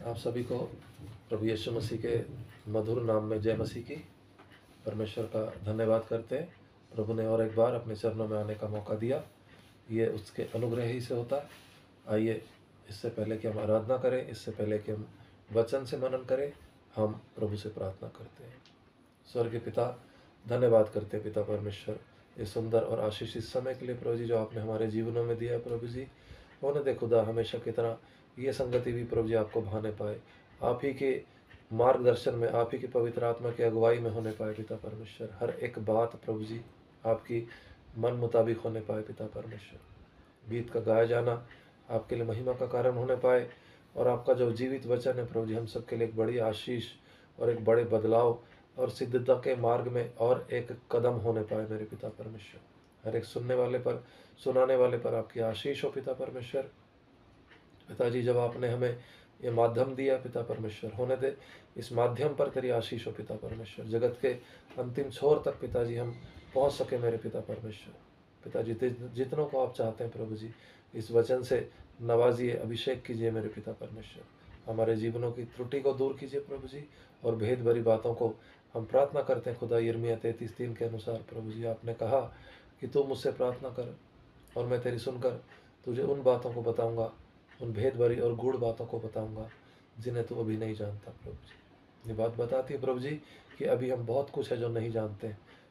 आप सभी को प्रभु यीशु मसीह के मधुर नाम में जय मसीह की। परमेश्वर का धन्यवाद करते हैं। प्रभु ने और एक बार अपने चरणों में आने का मौका दिया, ये उसके अनुग्रह ही से होता है। आइए, इससे पहले कि हम आराधना करें, इससे पहले कि हम वचन से मनन करें, हम प्रभु से प्रार्थना करते हैं। स्वर्गीय पिता, धन्यवाद करते हैं पिता परमेश्वर, ये सुंदर और आशीषित समय के लिए प्रभु जी जो आपने हमारे जीवनों में दिया है। प्रभु जी, होने दे खुदा हमेशा की तरह ये संगति भी प्रभु जी आपको भाने पाए, आप ही के मार्गदर्शन में, आप ही की पवित्र आत्मा की अगुवाई में होने पाए पिता परमेश्वर। हर एक बात प्रभु जी आपकी मन मुताबिक होने पाए पिता परमेश्वर। गीत का गाया जाना आपके लिए महिमा का कारण होने पाए, और आपका जो जीवित वचन है प्रभु जी हम सबके लिए एक बड़ी आशीष और एक बड़े बदलाव और सिद्धता के मार्ग में और एक कदम होने पाए मेरे पिता परमेश्वर। हर एक सुनने वाले पर, सुनाने वाले पर आपकी आशीष हो पिता परमेश्वर। पिताजी, जब आपने हमें ये माध्यम दिया पिता परमेश्वर, होने दे इस माध्यम पर तेरी आशीष हो पिता परमेश्वर। जगत के अंतिम छोर तक पिताजी हम पहुंच सके मेरे पिता परमेश्वर। पिताजी, जितनों को आप चाहते हैं प्रभु जी, इस वचन से नवाजिए, अभिषेक कीजिए मेरे पिता परमेश्वर। हमारे जीवनों की त्रुटि को दूर कीजिए प्रभु जी, और भेद भरी बातों को हम प्रार्थना करते हैं खुदा। यिर्मयाह 33:3 के अनुसार प्रभु जी आपने कहा कि तू मुझसे प्रार्थना कर और मैं तेरी सुनकर तुझे उन बातों को बताऊंगा, उन भेद भरी और गूढ़ बातों को बताऊंगा जिन्हें तू अभी नहीं जानता प्रभु जी। ये बात बताती है प्रभु जी कि अभी हम बहुत कुछ है जो नहीं जानते,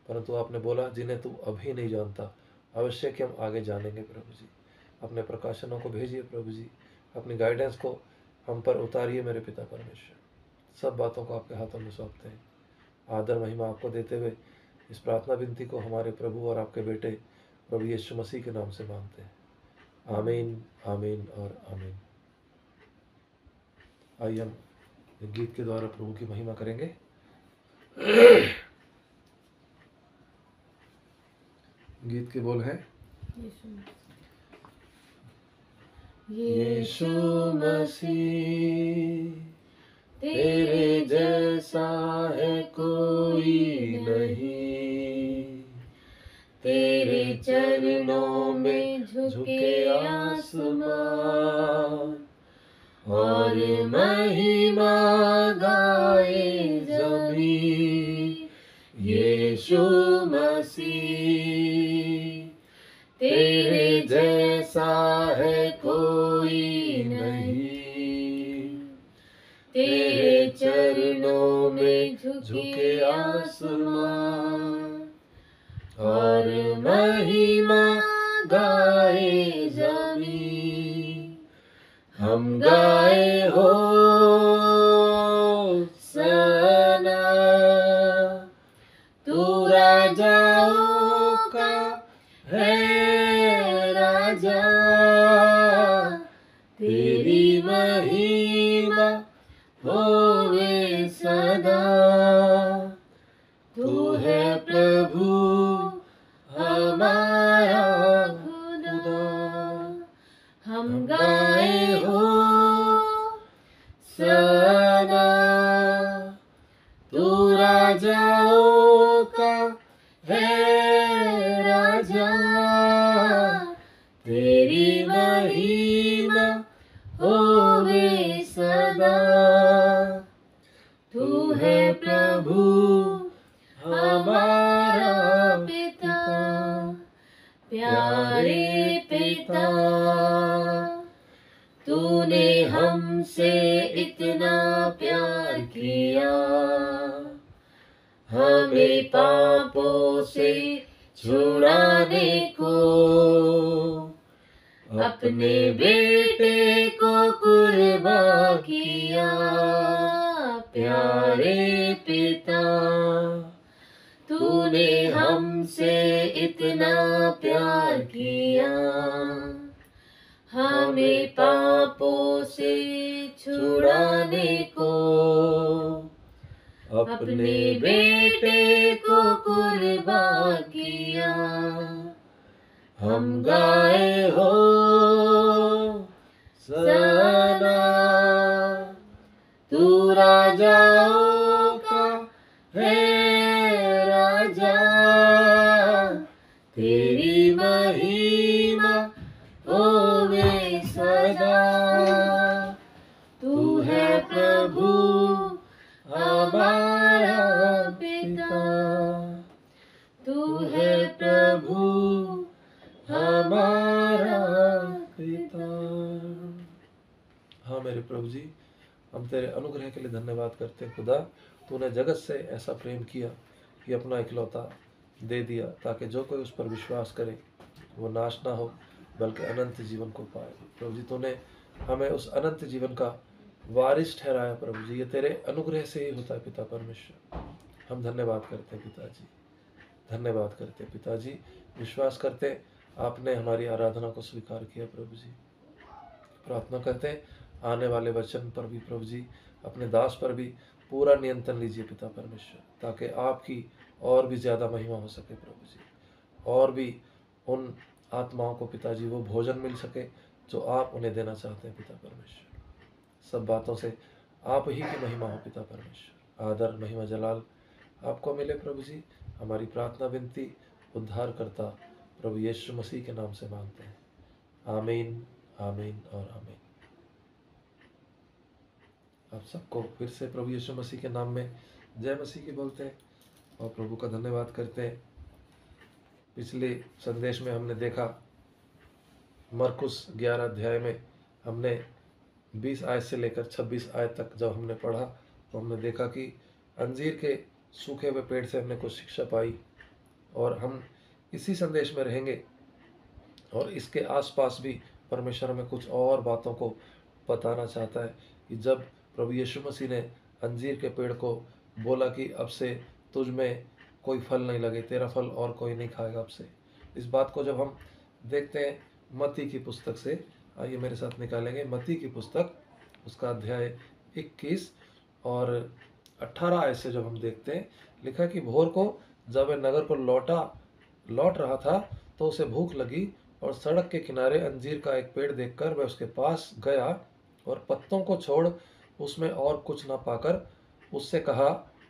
परंतु आपने बोला जिन्हें तू अभी नहीं जानता अवश्य कि हम आगे जानेंगे प्रभु जी। अपने प्रकाशनों को भेजिए प्रभु जी, अपनी गाइडेंस को हम पर उतारिए मेरे पिता परमेश्वर। सब बातों को आपके हाथों में सौंपते हैं। आदर महिमा आपको देते हुए इस प्रार्थना विनती को हमारे प्रभु और आपके बेटे प्रभु यीशु मसीह के नाम से मांगते हैं। आमीन, आमीन और आमीन। आइए हम गीत के द्वारा प्रभु की महिमा करेंगे। गीत के बोल हैं, यीशु मसीह तेरे जैसा है कोई नहीं, तेरे चरणों में झुके आसमान और महिमा गाए जमीन। यीशु मसीह तेरे जैसा है कोई नहीं, तेरे चरणों में झुके आसमान और महिमा गाए जमीन। हम गाए हो सना, तू राजाओं का है राजा, तेरी महिमा होवे सदा। तू है प्रभु हमारा खुदा। हम गाए हो सना, तू राजाओं का है राजा, तेरी महिमा होवे सदा। तू है प्रभु हमारा पिता, प्यारे पिता। तूने हमसे इतना प्यार किया, हमें पापों से छुड़ाने को अपने बेटे को कुर्बान किया। प्यारे पिता, तूने हमसे इतना प्यार किया, हमें पापों से छुड़ाने को अपने बेटे को कुर्बान किया। हम गाए हो सना, तू राजाओं का है राजा, तेरी महिमा होवे सदा। तू है हाँ मेरे प्रभु जी, हम तेरे अनुग्रह के लिए धन्यवाद करते हैं खुदा। तूने जगत से ऐसा प्रेम किया कि अपना इकलौता दे दिया, ताकि जो कोई उस पर विश्वास करे वो नाश ना हो बल्कि अनंत जीवन को पाए। प्रभु जी, तूने हमें उस अनंत जीवन का वारिस ठहराया प्रभु जी। ये तेरे अनुग्रह से ही होता है पिता परमेश्वर। हम धन्यवाद करते हैं पिताजी, धन्यवाद करते हैं पिताजी। विश्वास करते हैं आपने हमारी आराधना को स्वीकार किया प्रभु जी। प्रार्थना करते हैं आने वाले वचन पर भी प्रभु जी, अपने दास पर भी पूरा नियंत्रण लीजिए पिता परमेश्वर, ताकि आपकी और भी ज़्यादा महिमा हो सके प्रभु जी। और भी उन आत्माओं को पिताजी वो भोजन मिल सके जो आप उन्हें देना चाहते हैं पिता परमेश्वर। सब बातों से आप ही की महिमा हो पिता परमेश्वर। आदर महिमा जलाल आपको मिले प्रभु जी। हमारी प्रार्थना विनती उद्धार करता प्रभु यीशु मसीह के नाम से मांगते हैं। आमीन, आमीन और आमीन। आप सबको फिर से प्रभु यीशु मसीह के नाम में जय मसीह की बोलते हैं और प्रभु का धन्यवाद करते हैं। पिछले संदेश में हमने देखा, मरकुस 11 अध्याय में हमने 20 आयत से लेकर 26 आयत तक जब हमने पढ़ा तो हमने देखा कि अंजीर के सूखे हुए पेड़ से हमने कुछ शिक्षा पाई, और हम इसी संदेश में रहेंगे और इसके आसपास भी परमेश्वर हमें कुछ और बातों को बताना चाहता है कि जब प्रभु यीशु मसीह ने अंजीर के पेड़ को बोला कि अब से तुझ में कोई फल नहीं लगे, तेरा फल और कोई नहीं खाएगा अब से। इस बात को जब हम देखते हैं मत्ती की पुस्तक से, आइए मेरे साथ निकालेंगे मत्ती की पुस्तक, उसका अध्याय 21 और 18 आयत से जब हम देखते हैं, लिखा कि भोर को जब वह नगर को लौट रहा था तो उसे भूख लगी, और सड़क के किनारे अंजीर का एक पेड़ देखकर वह उसके पास गया और पत्तों को छोड़ उसमें और कुछ न पाकर उससे कहा,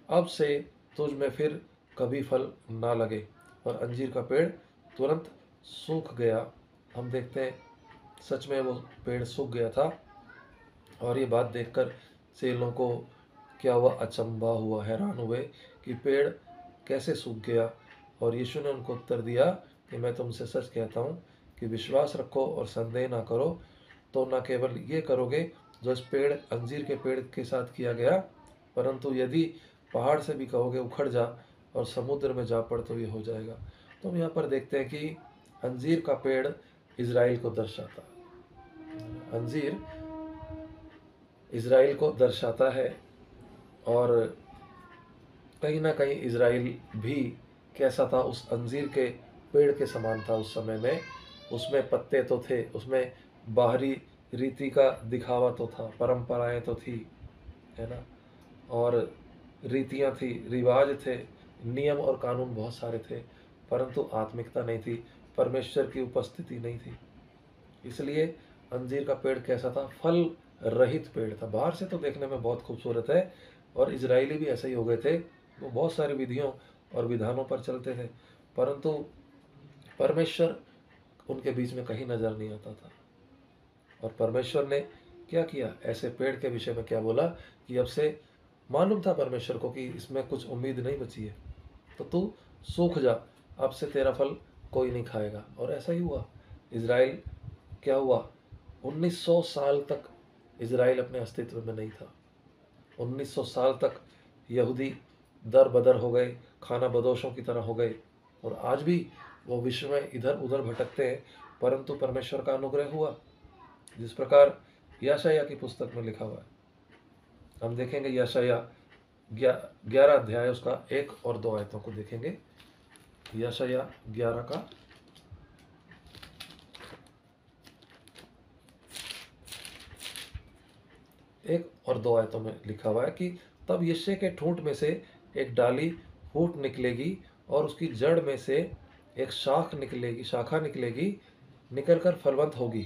अब से तुझ में फिर कभी फल ना लगे। और अंजीर का पेड़ तुरंत सूख गया। हम देखते हैं सच में वो पेड़ सूख गया था, और ये बात देखकर चेलों को क्या हुआ, अचंभा हुआ, हैरान हुए कि पेड़ कैसे सूख गया। और यीशु ने उनको उत्तर दिया कि मैं तुमसे सच कहता हूँ कि विश्वास रखो और संदेह ना करो तो न केवल ये करोगे जो इस पेड़ अंजीर के पेड़ के साथ किया गया, परंतु यदि पहाड़ से भी कहोगे उखड़ जा और समुद्र में जा पड़ तो ये हो जाएगा। तो हम यहाँ पर देखते हैं कि अंजीर का पेड़ इज़राइल को दर्शाता है। अंजीर इज़राइल को दर्शाता है, और कहीं ना कहीं इज़राइल भी कैसा था, उस अंजीर के पेड़ के समान था उस समय में। उसमें पत्ते तो थे, उसमें बाहरी रीति का दिखावा तो था, परंपराएं तो थी, है ना, और रीतियां थी, रिवाज थे, नियम और कानून बहुत सारे थे, परंतु आत्मिकता नहीं थी, परमेश्वर की उपस्थिति नहीं थी। इसलिए अंजीर का पेड़ कैसा था, फल रहित पेड़ था। बाहर से तो देखने में बहुत खूबसूरत है, और इजरायली भी ऐसे ही हो गए थे। वो बहुत सारी विधियों और विधानों पर चलते थे, परंतु परमेश्वर उनके बीच में कहीं नजर नहीं आता था। और परमेश्वर ने क्या किया, ऐसे पेड़ के विषय में क्या बोला कि अब से, मालूम था परमेश्वर को कि इसमें कुछ उम्मीद नहीं बची है, तो तू सूख जा, अब से तेरा फल कोई नहीं खाएगा। और ऐसा ही हुआ। इज़राइल क्या हुआ, 1900 साल तक इज़राइल अपने अस्तित्व में नहीं था। 1900 साल तक यहूदी दर बदर हो गए, खाना बदोशों की तरह हो गए, और आज भी वो विश्व में इधर उधर भटकते हैं, परंतु परमेश्वर का अनुग्रह हुआ। जिस प्रकार यशायाह की पुस्तक में लिखा हुआ है, हम देखेंगे यशायाह 11 अध्याय उसका 1 और 2 आयतों को देखेंगे। यशायाह 11 का 1 और 2 आयतों में लिखा हुआ है कि तब यिशै के ठूंठ में से एक डाली फूट निकलेगी, और उसकी जड़ में से एक शाखा निकलेगी, निकलकर फलवंत होगी।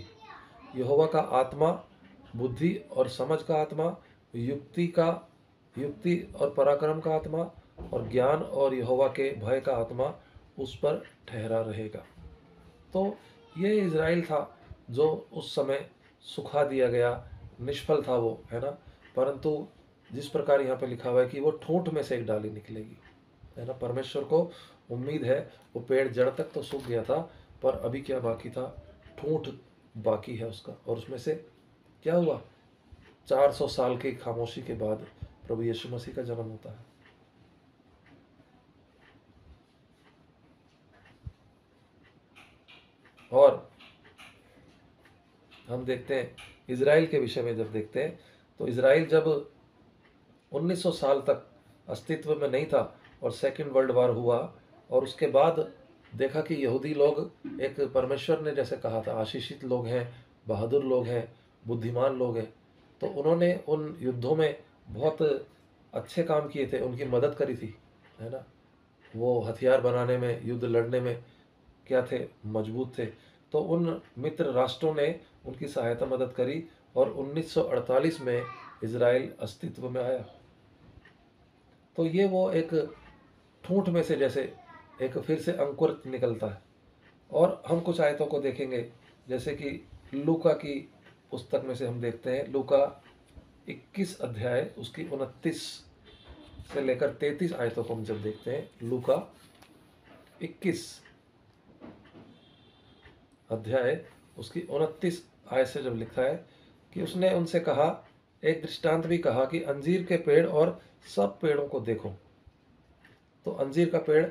यहोवा का आत्मा बुद्धि और समझ का आत्मा, युक्ति और पराक्रम का आत्मा, और ज्ञान और यहोवा के भय का आत्मा उस पर ठहरा रहेगा। तो ये इज़राइल था जो उस समय सुखा दिया गया, निष्फल था वो, है ना, परंतु जिस प्रकार यहाँ पे लिखा हुआ है कि वो ठूंठ में से एक डाली निकलेगी, है ना। परमेश्वर को उम्मीद है। वो पेड़ जड़ तक तो सूख गया था, पर अभी क्या बाकी था, ठूंठ बाकी है उसका, और उसमें से क्या हुआ, 400 साल की खामोशी के बाद प्रभु यीशु मसीह का जन्म होता है। और हम देखते हैं इज़राइल के विषय में, जब देखते हैं तो इज़राइल जब 1900 साल तक अस्तित्व में नहीं था और सेकेंड वर्ल्ड वार हुआ, और उसके बाद देखा कि यहूदी लोग एक परमेश्वर ने जैसे कहा था आशीषित लोग हैं, बहादुर लोग हैं, बुद्धिमान लोग हैं, तो उन्होंने उन युद्धों में बहुत अच्छे काम किए थे, उनकी मदद करी थी, है ना। वो हथियार बनाने में, युद्ध लड़ने में क्या थे, मजबूत थे। तो उन मित्र राष्ट्रों ने उनकी सहायता मदद करी और 1948 में इज़राइल अस्तित्व में आया। तो ये वो एक ठूंठ में से जैसे एक फिर से अंकुर निकलता है। और हम कुछ आयतों को देखेंगे, जैसे कि लूका की पुस्तक में से हम देखते हैं, लूका 21 अध्याय उसकी 29 से लेकर 33 आयतों को हम जब देखते हैं, लूका 21 अध्याय उसकी 29 आयत से जब लिखा है कि उसने उनसे कहा, एक दृष्टांत भी कहा कि अंजीर के पेड़ और सब पेड़ों को देखो। तो अंजीर का पेड़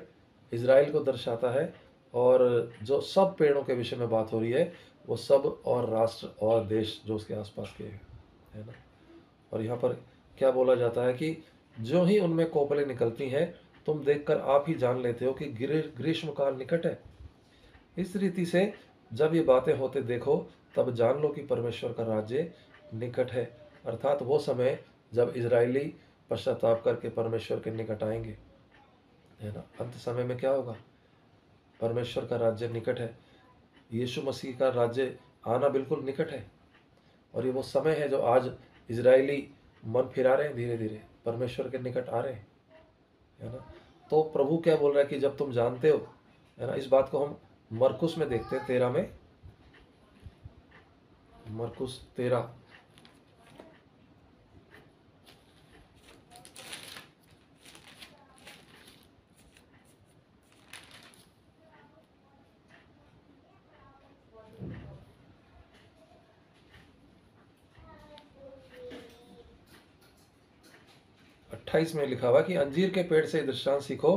इज़राइल को दर्शाता है, और जो सब पेड़ों के विषय में बात हो रही है वो सब और राष्ट्र और देश जो उसके आसपास के हैं, है ना। और यहाँ पर क्या बोला जाता है कि जो ही उनमें कोपलें निकलती हैं, तुम देखकर आप ही जान लेते हो कि ग्रीष्म काल निकट है। इस रीति से जब ये बातें होते देखो, तब जान लो कि परमेश्वर का राज्य निकट है। अर्थात वो समय जब इजरायली पश्चाताप करके परमेश्वर के निकट आएंगे, है ना। अंत समय में क्या होगा, परमेश्वर का राज्य निकट है, यीशु मसीह का राज्य आना बिल्कुल निकट है। और ये वो समय है जो आज इजरायली मन फिरा रहे हैं, धीरे धीरे परमेश्वर के निकट आ रहे हैं, है ना। तो प्रभु क्या बोल रहा है कि जब तुम जानते हो, है ना। इस बात को हम मरकुस में देखते हैं 13 में, मरकुस 13 28 में लिखा हुआ कि अंजीर के पेड़ से दृष्टांत सीखो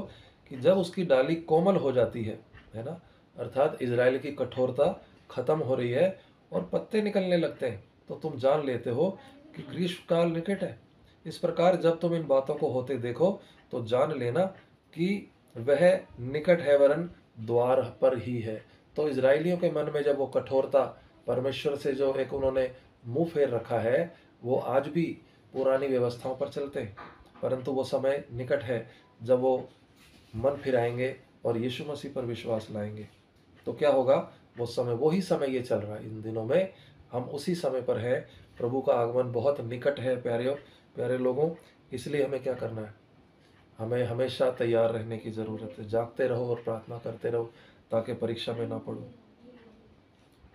कि जब उसकी डाली कोमल हो जाती है ना, अर्थात इजराइल की कठोरता खत्म हो रही है और पत्ते निकलने लगते हैं, तो तुम जान लेते हो कि ग्रीष्म काल निकट है। इस प्रकार जब तुम इन बातों को होते देखो, तो जान लेना कि वह निकट है, वरन द्वार पर ही है। तो इजरायलियों के मन में जब वो कठोरता, परमेश्वर से जो एक उन्होंने मुंह फेर रखा है, वो आज भी पुरानी व्यवस्थाओं पर चलते हैं। परंतु वो समय निकट है जब वो मन फिराएंगे और यीशु मसीह पर विश्वास लाएंगे, तो क्या होगा, वो समय, वही समय ये चल रहा है इन दिनों में, हम उसी समय पर है। प्रभु का आगमन बहुत निकट है प्यारे लोगों। इसलिए हमें क्या करना है, हमें हमेशा तैयार रहने की ज़रूरत है। जागते रहो और प्रार्थना करते रहो ताकि परीक्षा में ना पड़ो।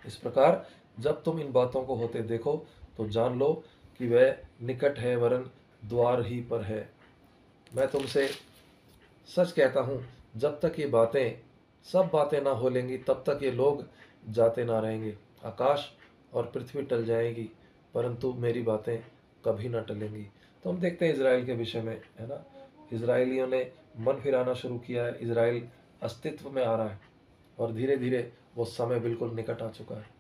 इस प्रकार जब तुम इन बातों को होते देखो, तो जान लो कि वह निकट है, वरन द्वार ही पर है। मैं तुमसे सच कहता हूँ, जब तक ये बातें, सब बातें ना हो लेंगी, तब तक ये लोग जाते ना रहेंगे। आकाश और पृथ्वी टल जाएगी, परंतु मेरी बातें कभी ना टलेंगी। तो हम देखते हैं इजराइल के विषय में, है ना, इजराइलियों ने मन फिराना शुरू किया है, इजराइल अस्तित्व में आ रहा है, और धीरे धीरे वो समय बिल्कुल निकट आ चुका है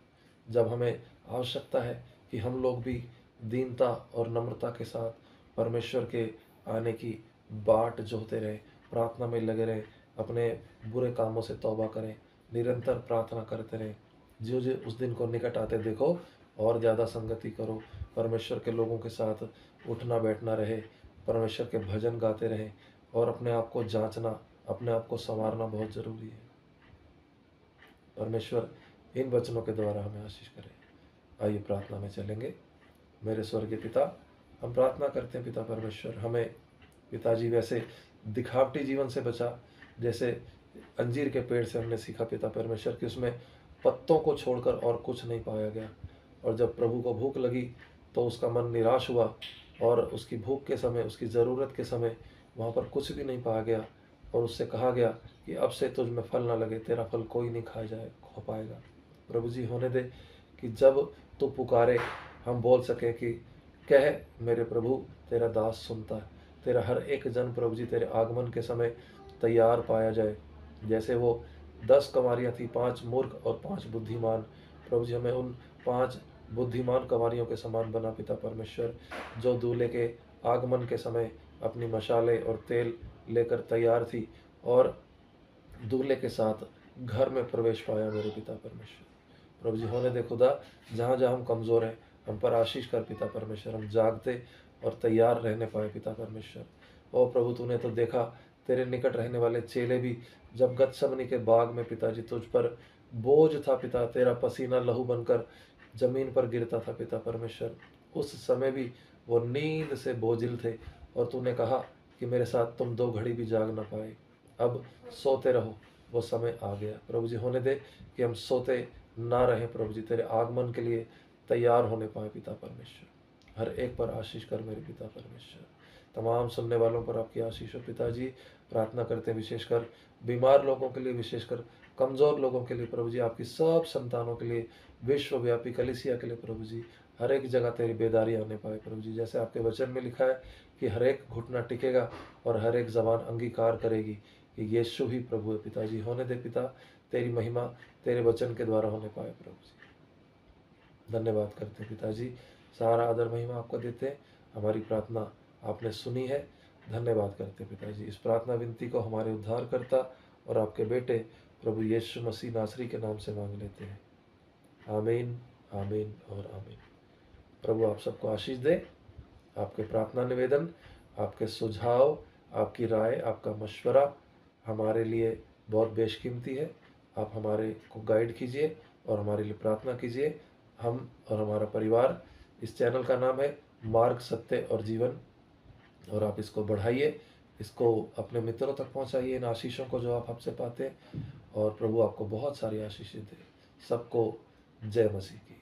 जब हमें आवश्यकता है कि हम लोग भी दीनता और नम्रता के साथ परमेश्वर के आने की बाट जोहते रहें, प्रार्थना में लगे रहें, अपने बुरे कामों से तौबा करें, निरंतर प्रार्थना करते रहें। जो जो उस दिन को निकट आते देखो, और ज़्यादा संगति करो, परमेश्वर के लोगों के साथ उठना बैठना रहे, परमेश्वर के भजन गाते रहें, और अपने आप को जांचना, अपने आप को संवारना बहुत ज़रूरी है। परमेश्वर इन वचनों के द्वारा हमें आशीष करे। आइए प्रार्थना में चलेंगे। मेरे स्वर्गीय पिता, हम प्रार्थना करते हैं पिता परमेश्वर, हमें पिताजी वैसे दिखावटी जीवन से बचा, जैसे अंजीर के पेड़ से हमने सीखा पिता परमेश्वर कि उसमें पत्तों को छोड़कर और कुछ नहीं पाया गया। और जब प्रभु को भूख लगी तो उसका मन निराश हुआ, और उसकी भूख के समय, उसकी ज़रूरत के समय वहाँ पर कुछ भी नहीं पाया गया, और उससे कहा गया कि अब से तुझ में फल ना लगे, तेरा फल कोई नहीं खा पाएगा। प्रभु जी, होने दे कि जब तू पुकारे हम बोल सकें कि कह मेरे प्रभु, तेरा दास सुनता है। तेरा हर एक जन प्रभु जी तेरे आगमन के समय तैयार पाया जाए। जैसे वो 10 कंवारियाँ थी, 5 मूर्ख और 5 बुद्धिमान। प्रभु जी हमें उन 5 बुद्धिमान कंवारियों के समान बना पिता परमेश्वर, जो दूल्हे के आगमन के समय अपनी मशाले और तेल लेकर तैयार थी और दूल्हे के साथ घर में प्रवेश पाया मेरे पिता परमेश्वर। प्रभु जी होने दे खुदा, जहाँ जहाँ हम कमज़ोर हैं हम पर आशीष कर पिता परमेश्वर, हम जागते और तैयार रहने पाए पिता परमेश्वर। ओ प्रभु, तूने तो देखा तेरे निकट रहने वाले चेले भी जब गतसमनी के बाग में पिताजी तुझ पर बोझ था पिता, तेरा पसीना लहू बनकर जमीन पर गिरता था पिता परमेश्वर, उस समय भी वो नींद से बोझिल थे और तूने कहा कि मेरे साथ तुम 2 घड़ी भी जाग ना पाए, अब सोते रहो, वो समय आ गया। प्रभु जी होने दे कि हम सोते ना रहें प्रभु जी, तेरे आगमन के लिए तैयार होने पाए पिता परमेश्वर। हर एक पर आशीष कर मेरे पिता परमेश्वर, तमाम सुनने वालों पर आपकी आशीष हो पिताजी। प्रार्थना करते हैं विशेषकर बीमार लोगों के लिए, विशेषकर कमज़ोर लोगों के लिए प्रभु जी, आपकी सब संतानों के लिए, विश्वव्यापी कलीसिया के लिए प्रभु जी, हर एक जगह तेरी बेदारी आने पाए प्रभु जी। जैसे आपके वचन में लिखा है कि हर एक घुटना टिकेगा और हर एक जबान अंगीकार करेगी कि यीशु ही प्रभु है। पिताजी होने दे पिता, तेरी महिमा तेरे वचन के द्वारा होने पाए प्रभु जी। धन्यवाद करते हैं पिताजी, सारा आदर महिमा आपको देते हैं। हमारी प्रार्थना आपने सुनी है, धन्यवाद करते हैं पिताजी। इस प्रार्थना विनती को हमारे उद्धारकर्ता और आपके बेटे प्रभु यीशु मसीह नासरी के नाम से मांग लेते हैं। आमीन, आमीन और आमीन। प्रभु आप सबको आशीष दे। आपके प्रार्थना निवेदन, आपके सुझाव, आपकी राय, आपका मशवरा हमारे लिए बहुत बेशकीमती है। आप हमारे को गाइड कीजिए और हमारे लिए प्रार्थना कीजिए। हम और हमारा परिवार, इस चैनल का नाम है मार्ग, सत्य और जीवन, और आप इसको बढ़ाइए, इसको अपने मित्रों तक पहुंचाइए इन आशीषों को जो आप हमसे पाते हैं, और प्रभु आपको बहुत सारी आशीषें दे। सबको जय मसीह की।